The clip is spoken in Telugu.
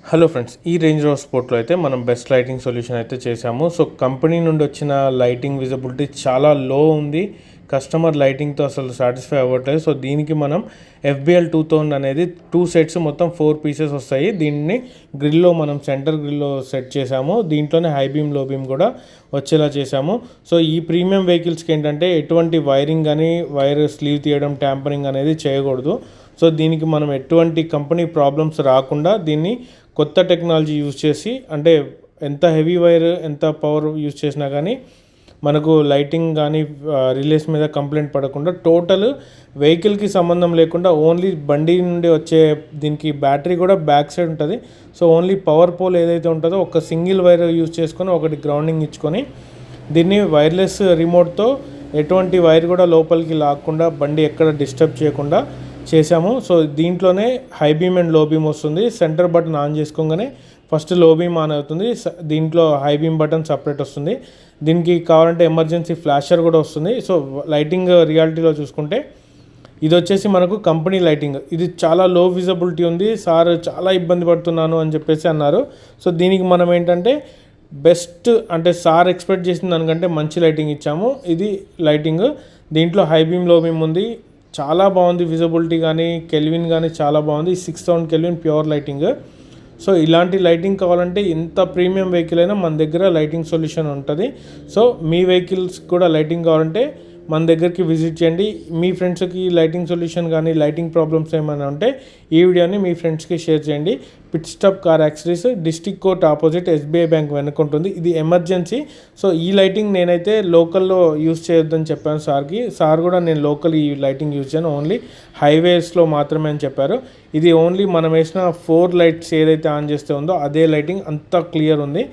హలో ఫ్రెండ్స్, ఈ రేంజ్ రోవర్ స్పోర్ట్లో అయితే మనం బెస్ట్ లైటింగ్ సొల్యూషన్ అయితే చేసాము. సో కంపెనీ నుండి వచ్చిన లైటింగ్ విజిబిలిటీ చాలా లో ఉంది. కస్టమర్ లైటింగ్తో అసలు సాటిస్ఫై అవ్వట్లేదు. సో దీనికి మనం FBL 2000 అనేది 2 సెట్స్ మొత్తం 4 పీసెస్ వస్తాయి. దీన్ని గ్రిల్లో మనం సెంటర్ గ్రిల్లో సెట్ చేసాము. దీంట్లోనే హై బీమ్ లో బీమ్ కూడా వచ్చేలా చేసాము. సో ఈ ప్రీమియం వెహికల్స్కి ఏంటంటే ఎటువంటి వైరింగ్ కానీ వైర్ స్లీవ్ తీయడం ట్యాంపరింగ్ అనేది చేయకూడదు. సో దీనికి మనం ఎటువంటి కంపెనీ ప్రాబ్లమ్స్ రాకుండా దీన్ని కొత్త టెక్నాలజీ యూజ్ చేసి, అంటే ఎంత హెవీ వైర్ ఎంత పవర్ యూజ్ చేసినా కానీ మనకు లైటింగ్ కానీ రిలేస్ మీద కంప్లైంట్ పడకుండా టోటల్ వెహికల్కి సంబంధం లేకుండా ఓన్లీ బండి నుండి వచ్చే దీనికి బ్యాటరీ కూడా బ్యాక్ సైడ్ ఉంటుంది. సో ఓన్లీ పవర్ పోల్ ఏదైతే ఉంటుందో ఒక సింగిల్ వైర్ యూజ్ చేసుకొని ఒకటి గ్రౌండింగ్ ఇచ్చుకొని దీన్ని వైర్లెస్ రిమోట్తో ఎటువంటి వైర్ కూడా లోపలికి లాక్కుండా బండి ఎక్కడ డిస్టర్బ్ చేయకుండా చేసాము. సో దీంట్లోనే high beam and low beam వస్తుంది. సెంటర్ బటన్ ఆన్ చేసుకోగానే ఫస్ట్ లో బీమ్ ఆన్ అవుతుంది. దీంట్లో హై బీమ్ బటన్ సపరేట్ వస్తుంది. దీనికి కావాలంటే ఎమర్జెన్సీ ఫ్లాషర్ కూడా వస్తుంది. సో లైటింగ్ రియాలిటీలో చూసుకుంటే ఇది వచ్చేసి మనకు కంపెనీ లైటింగ్. ఇది చాలా లో విజిబిలిటీ ఉంది. సార్ చాలా ఇబ్బంది పడుతున్నాను అని చెప్పేసి అన్నారు. సో దీనికి మనం ఏంటంటే బెస్ట్, అంటే సార్ ఎక్స్పెక్ట్ చేసిన దానికంటే మంచి లైటింగ్ ఇచ్చాము. ఇది లైటింగ్. దీంట్లో హై బీమ్ లో బీమ్ ఉంది. చాలా బాగుంది. విజిబిలిటీ కానీ కెల్విన్ కానీ చాలా బాగుంది. 6000 కెల్విన్ ప్యూర్ లైటింగ్. సో ఇలాంటి లైటింగ్ కావాలంటే ఎంత ప్రీమియం వెహికల్ అయినా మన దగ్గర లైటింగ్ సొల్యూషన్ ఉంటుంది. సో మీ వెహికల్స్ కూడా లైటింగ్ కావాలంటే మన దగ్గరికి విజిట్ చేయండి. మీ ఫ్రెండ్స్కి లైటింగ్ సొల్యూషన్ కానీ లైటింగ్ ప్రాబ్లమ్స్ ఏమైనా ఉంటే ఈ వీడియోని మీ ఫ్రెండ్స్కి షేర్ చేయండి. Pit Stop car accessories, district court opposite SBI bank వెనుకుంటుంది. ఇది ఎమర్జెన్సీ. సో ఈ లైటింగ్ నేనైతే లోకల్లో యూజ్ చేయొద్దని చెప్పాను సార్కి. సార్ కూడా నేను లోకల్ ఈ లైటింగ్ యూజ్ చేయను, ఓన్లీ హైవేస్లో మాత్రమే అని చెప్పారు. ఇది ఓన్లీ మనం వేసిన 4 లైట్స్ ఏదైతే ఆన్ చేస్తే ఉందో అదే లైటింగ్, అంతా క్లియర్ ఉంది.